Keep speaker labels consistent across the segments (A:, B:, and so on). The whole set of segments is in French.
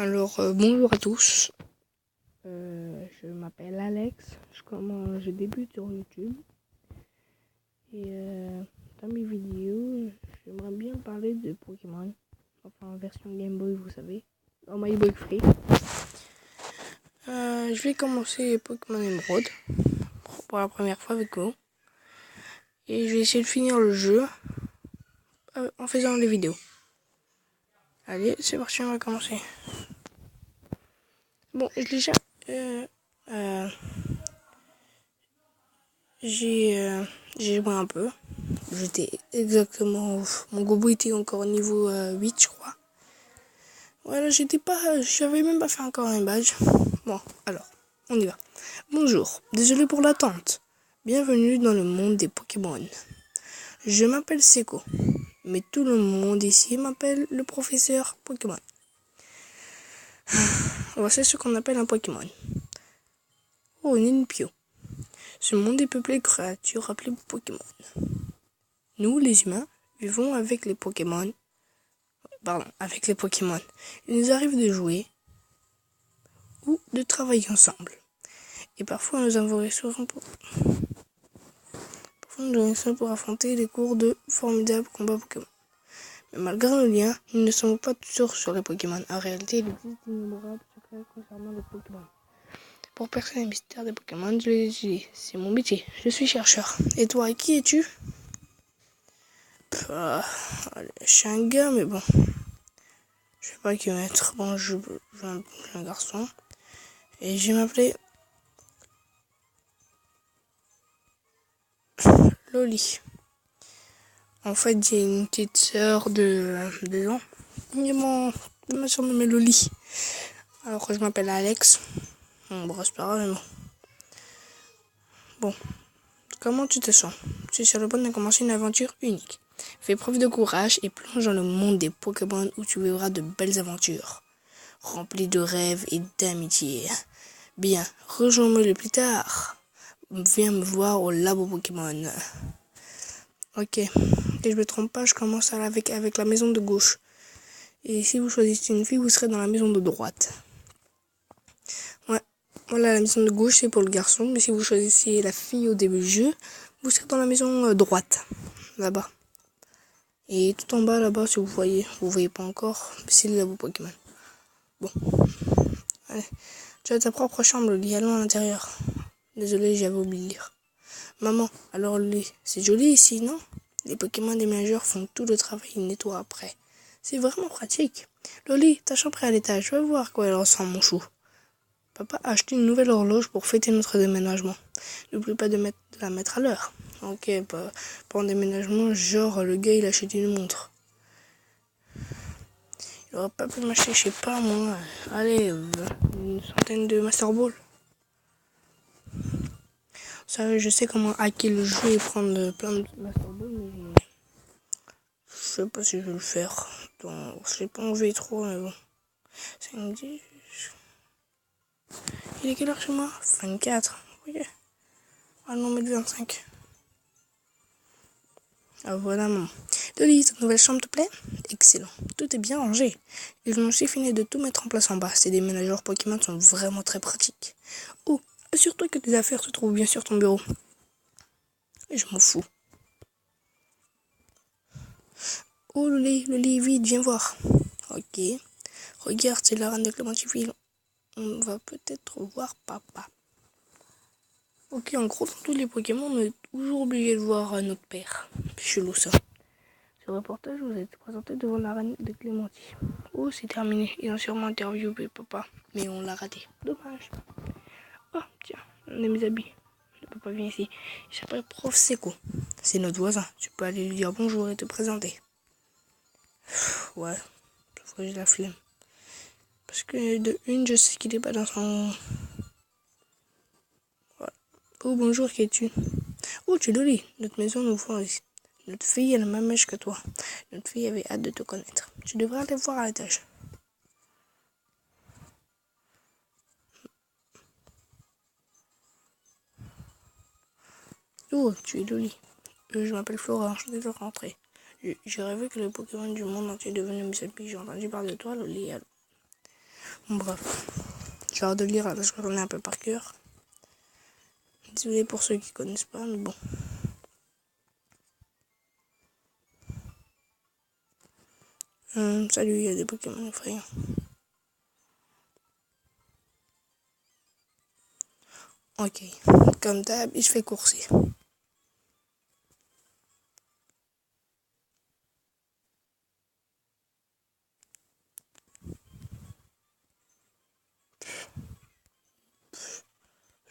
A: Alors, bonjour à tous. Je m'appelle Alex. Je débute sur YouTube. Et dans mes vidéos, j'aimerais bien parler de Pokémon. Enfin, en version Game Boy, vous savez. Dans My Boy Free. Je vais commencer Pokémon Emerald pour la première fois avec vous. Et je vais essayer de finir le jeu en faisant des vidéos. Allez, c'est parti, on va commencer. Bon, déjà, j'ai joué un peu. J'étais exactement... Mon gobo était encore au niveau 8, je crois. Voilà, j'avais même pas fait encore un badge. Bon, alors, on y va. Bonjour, désolé pour l'attente. Bienvenue dans le monde des Pokémon. Je m'appelle Seko, mais tout le monde ici m'appelle le professeur Pokémon. Voici ce qu'on appelle un Pokémon. Oh, Ninpio. Ce monde est peuplé de créatures appelées Pokémon. Nous, les humains, vivons avec les Pokémon. Il nous arrive de jouer ou de travailler ensemble. Et parfois nous avons pour affronter les cours de formidables combats Pokémon. Mais malgré nos liens, nous ne sommes pas toujours sur les Pokémon. En réalité, il existe d'innombrables secrets concernant les Pokémon. Pour percer les mystères des Pokémon, je les étudie. C'est mon métier. Je suis chercheur. Et toi, qui es-tu? Allez, je suis un gars, mais bon. Je sais pas qui mettre. Bon, je suis un garçon. Et je vais m'appeler Loli. En fait, j'ai une petite sœur de 2 ans. Il m'a surnommé Loli. Alors que je m'appelle Alex. Bon, c'est pas grave, mais bon. Bon, comment tu te sens? Tu es sur le point de commencer une aventure unique. Fais preuve de courage et plonge dans le monde des Pokémon où tu vivras de belles aventures, remplies de rêves et d'amitié. Bien, rejoins-moi le plus tard. Viens me voir au labo Pokémon. Ok, si je me trompe pas, je commence avec la maison de gauche. Et si vous choisissez une fille, vous serez dans la maison de droite. Ouais, voilà, la maison de gauche, c'est pour le garçon. Mais si vous choisissez la fille au début du jeu, vous serez dans la maison droite, là-bas. Et tout en bas, là-bas, si vous voyez pas encore, c'est le labo Pokémon. Bon, allez, tu as ta propre chambre, le lit, allons à l'intérieur. Désolé, j'avais oublié de lire. Maman, alors le lit, c'est joli ici, non? Les Pokémon déménageurs font tout le travail et nettoient après. C'est vraiment pratique. Loli, ta chambre est à l'étage. Va voir quoi elle ressemble, mon chou. Papa a acheté une nouvelle horloge pour fêter notre déménagement. N'oublie pas de la mettre à l'heure. Ok, pour un déménagement, genre le gars il a acheté une montre. Il aurait pas pu m'acheter, je sais pas moi, allez, une centaine de Master Ball. Ça, je sais comment hacker le jeu et prendre plein de Master Ball, mais je sais pas si je vais le faire. Donc, je l'ai pas envie trop, mais bon. 5, 10. Il est quelle heure chez moi? 24. Ok. Ah non, mais 25. Ah voilà, maman. Loli, ta nouvelle chambre te plaît? Excellent. Tout est bien rangé. Ils ont aussi fini de tout mettre en place en bas. Ces déménageurs Pokémon sont vraiment très pratiques. Oh, assure-toi que tes affaires se trouvent bien sur ton bureau. Et je m'en fous. Oh, Loli, vite, viens voir. Ok. Regarde, c'est la reine de Clémentifille. On va peut-être voir papa. Ok, en gros, dans tous les Pokémon, on est toujours obligé de voir notre père. Chelou ça. Ce reportage vous a été présenté devant la reine de Clémentie. Oh, c'est terminé. Ils ont sûrement interviewé papa, mais on l'a raté. Dommage. Oh, tiens, on a mes habits. Le papa vient ici. Il s'appelle Prof Seko. C'est notre voisin. Tu peux aller lui dire bonjour et te présenter. Ouais, j'ai la flemme. Parce que de une, je sais qu'il est pas dans son... Voilà. Oh, bonjour, qui es-tu? Oh, tu es Loli. Notre maison nous voit ici. Notre fille a le même âge que toi. Notre fille avait hâte de te connaître. Tu devrais aller voir à l'étage. Oh, tu es Loli. Je m'appelle Flora, je suis déjà rentrée. J'ai rêvé que les Pokémon du monde entier devenaient mes amis. J'ai entendu parler de toi, Loli. Bon, bref. J'ai hâte de le lire là, parce que j'en ai un peu par cœur. Désolé pour ceux qui connaissent pas, mais bon. Salut, il y a des Pokémon effrayants. Ok, comme d'hab, je fais courser.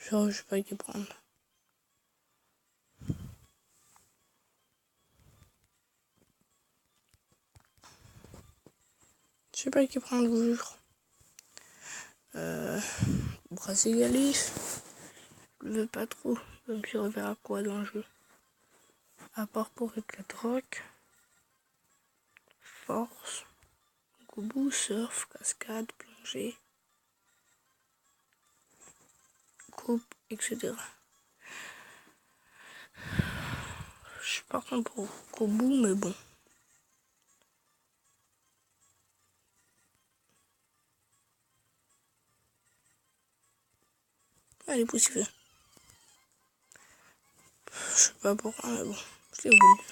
A: Genre, je sais pas qui prendre. Je sais pas qui prendre, je vous jure. Brassigalif. Je le veux pas trop. Je me suis reverra quoi dans le jeu. À part pour éclat de rock. Force. Goubou, surf, cascade, plongée. Coupe, etc. Je suis partant pour Goubou, mais bon. Allez, poussez-le. Je sais pas pourquoi, mais bon. Je l'ai voulu.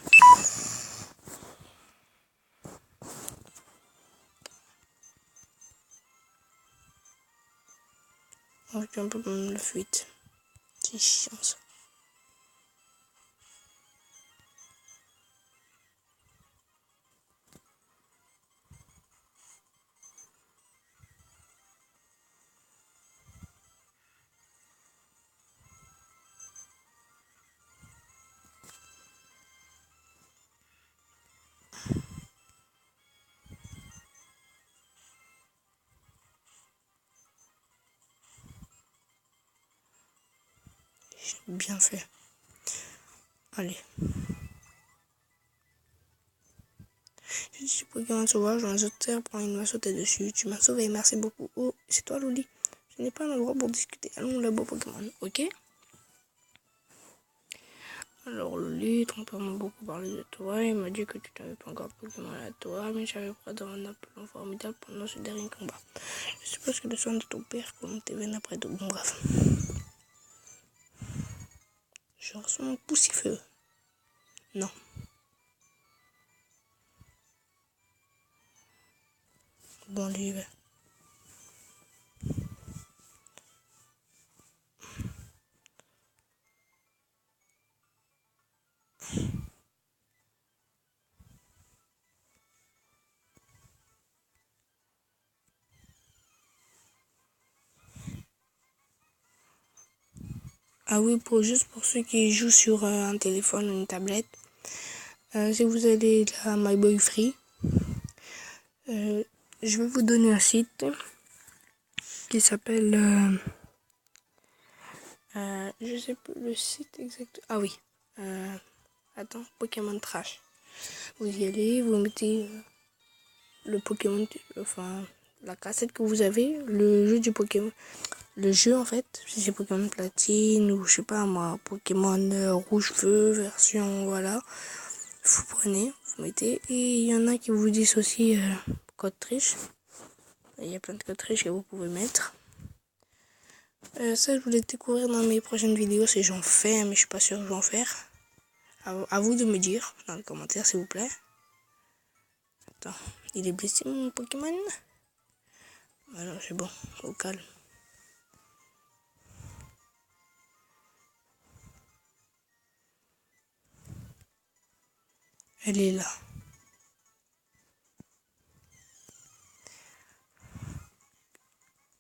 A: Ok, un peu comme la fuite. C'est chiant ça. J'ai bien fait. Allez. Je suis Pokémon sauvage, un sauteur prend une m'a sauté dessus. Tu m'as sauvé, merci beaucoup. Oh, c'est toi, Loli. Je n'ai pas un endroit pour discuter. Allons au labo Pokémon, ok? Alors, Loli, ton m'a beaucoup parlé de toi. Il m'a dit que tu n'avais pas encore de Pokémon à toi, mais j'avais pas dans un appel formidable pendant ce dernier combat. Je suppose que le soin de ton père comme tes veines après tout. Bon, bref. Je reçois un poussifeu. Non. Bon, lui, ouais. Ah oui, juste pour ceux qui jouent sur un téléphone ou une tablette, si vous allez à My Boy Free, je vais vous donner un site qui s'appelle, je sais plus le site exact. Ah oui, attends, Pokémon Trash. Vous y allez, vous mettez le Pokémon, enfin la cassette que vous avez, le jeu du Pokémon, le jeu en fait, si c'est Pokémon Platine ou je sais pas moi, Pokémon Rouge Feu version voilà. Vous prenez, vous mettez, et il y en a qui vous disent aussi code triche. Il y a plein de codes triche que vous pouvez mettre. Ça, je voulais découvrir dans mes prochaines vidéos si j'en fais, mais je suis pas sûr que je vais en faire. À vous de me dire dans les commentaires, s'il vous plaît. Attends, il est blessé mon Pokémon? Alors, c'est bon, au calme. Elle est là.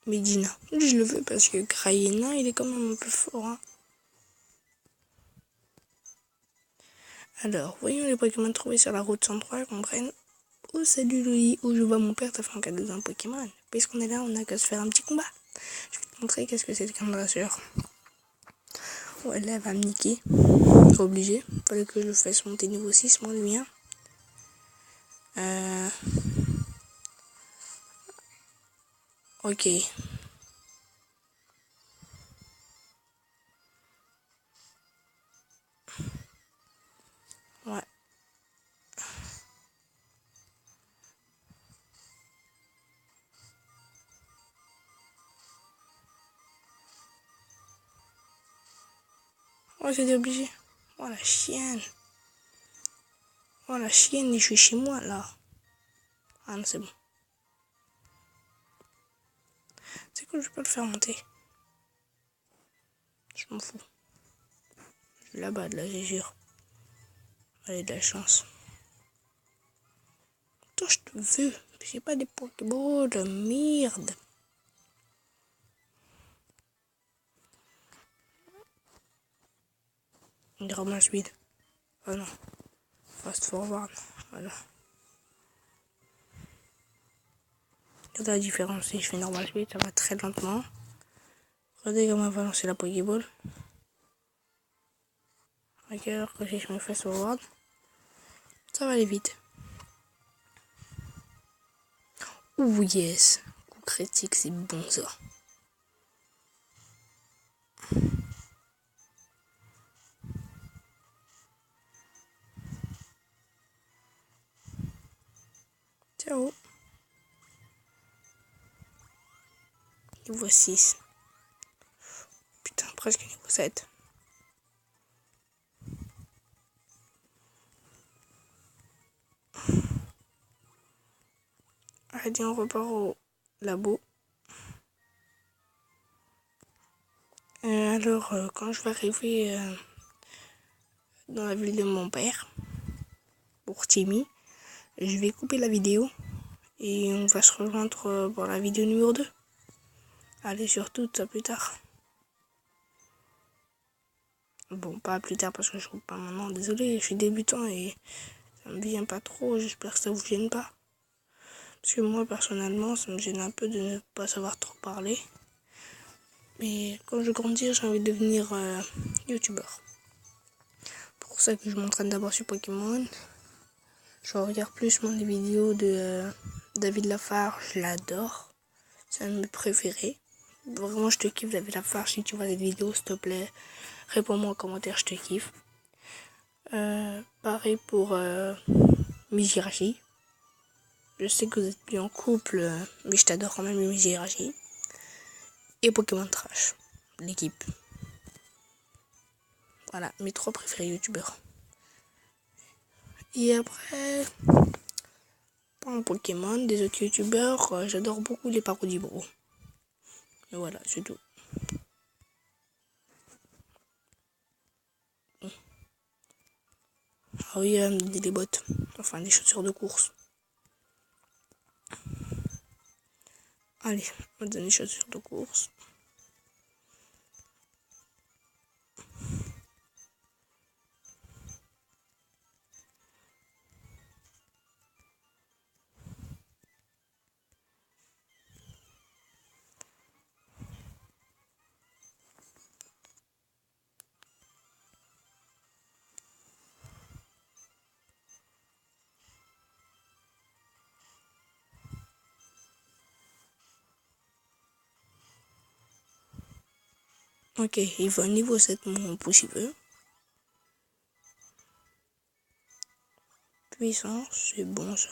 A: Medina. Je le veux parce que Krayena, il est quand même un peu fort. Hein. Alors, voyons les Pokémon trouvés sur la route 103 qu'on prenne. Oh, salut Louis, où je vois mon père, t'as fait un cadeau d'un Pokémon. Puisqu'on est là, on a qu'à se faire un petit combat. Je vais te montrer qu'est-ce que c'est qu'un dresseur. Ouais, là, elle va me niquer. Obligé. Fallait que je le fasse monter niveau 6, moi, le mien. Ok. Ouais. Oh, c'était obligé. Oh, la chienne. Oh, la chienne, je suis chez moi, là. Ah non, c'est bon. C'est cool, je peux le faire monter. Je m'en fous. Là-bas, de la zézure. Allez, de la chance. Toi, je te veux. J'ai pas des Pokéballs de merde. Il ramasse vide. Oh non. Fast forward. Voilà. Regarde la différence. Si je fais normal speed, ça va très lentement. Regardez comment va lancer la Pokéball. Ok, alors que si je me fais forward, ça va aller vite. Ouh yes. Coup critique, c'est bon ça. Ciao. Niveau 6. Putain, presque niveau 7. Allez, on repart au labo. Alors, quand je vais arriver dans la ville de mon père, pour Timmy, je vais couper la vidéo et on va se rejoindre pour la vidéo numéro 2. Allez, surtout, ça plus tard. Bon, pas plus tard parce que je coupe pas maintenant. Désolé, je suis débutant et ça me vient pas trop. J'espère que ça vous gêne pas. Parce que moi, personnellement, ça me gêne un peu de ne pas savoir trop parler. Mais quand je grandis, j'ai envie de devenir youtubeur. Pour ça que je m'entraîne d'abord sur Pokémon. Je regarde plus les vidéos de David Lafarge, je l'adore. C'est un de mes préférés. Vraiment, je te kiffe, David Lafarge. Si tu vois cette vidéo, s'il te plaît, réponds-moi en commentaire, je te kiffe. Pareil pour Mijirachi. Je sais que vous êtes plus en couple, mais je t'adore quand même, Mijirachi. Et Pokémon Trash, l'équipe. Voilà, mes 3 préférés youtubeurs. Et après, pas en Pokémon, des autres youtubeurs, j'adore beaucoup les parodies bro. Et voilà, c'est tout. Ah oui, des bottes, enfin des chaussures de course. Allez, on va donner des chaussures de course. Ok, il va niveau 7 mon pouce il veut. Puissance, c'est bon ça.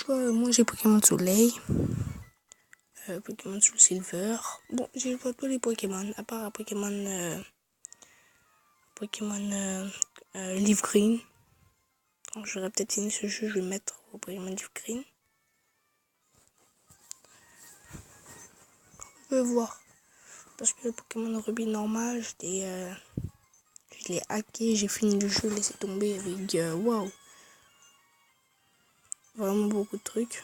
A: Moi j'ai Pokémon Soleil, Pokémon Soul Silver. Bon, j'ai joué tous les Pokémon, à part Pokémon Leaf Green. Quand j'aurais peut-être fini ce jeu, je vais mettre au Pokémon Leaf Green. On peut voir. Parce que le Pokémon Ruby normal, je l'ai hacké, j'ai fini le jeu, laissé tomber avec waouh. Vraiment beaucoup de trucs.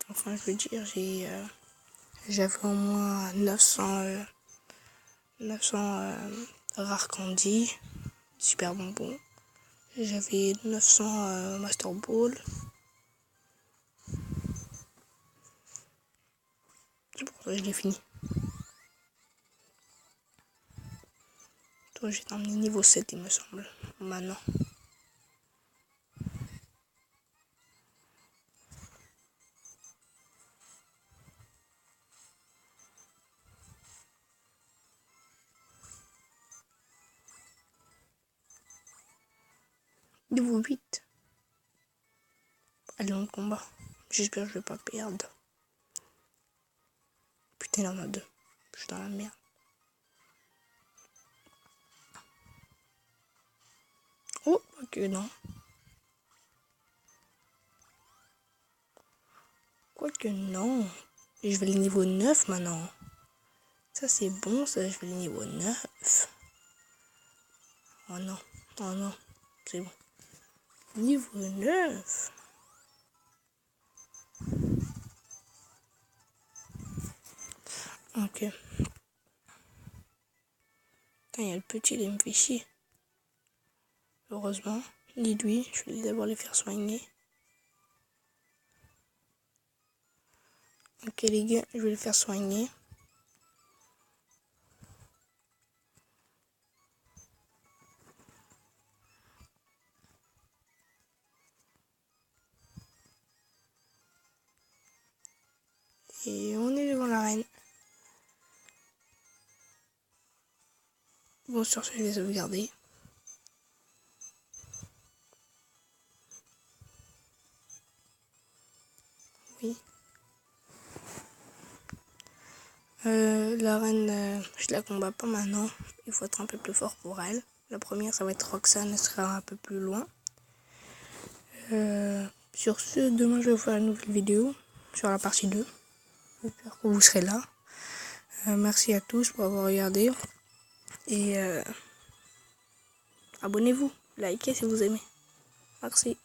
A: Enfin, je veux dire, j'avais au moins 900 rares candy, super bonbons. J'avais 900 Master Ball. C'est pour ça que je l'ai fini. Toi, j'ai terminé niveau 7, il me semble. Maintenant. Niveau 8. Allez, on combat. J'espère que je vais pas perdre. Putain, il en a 2. Je suis dans la merde. Oh, ok, non. Quoique non. Et je vais le niveau 9 maintenant. Ça, c'est bon, ça. Je vais le niveau 9. Oh non. Oh non. C'est bon. Niveau 9. Ok. Putain, il y a le petit, il me fait chier. Heureusement. Ni lui. Je vais d'abord les faire soigner. Ok, les gars, je vais les faire soigner. Et on est devant l'arène. Bon, sur ce, je vais sauvegarder. Oui. La reine, je la combats pas maintenant. Il faut être un peu plus fort pour elle. La première, ça va être Roxane, elle sera un peu plus loin. Sur ce, demain, je vais vous faire une nouvelle vidéo sur la partie 2. J'espère que vous serez là. Merci à tous pour avoir regardé. Et abonnez-vous, likez si vous aimez. Merci.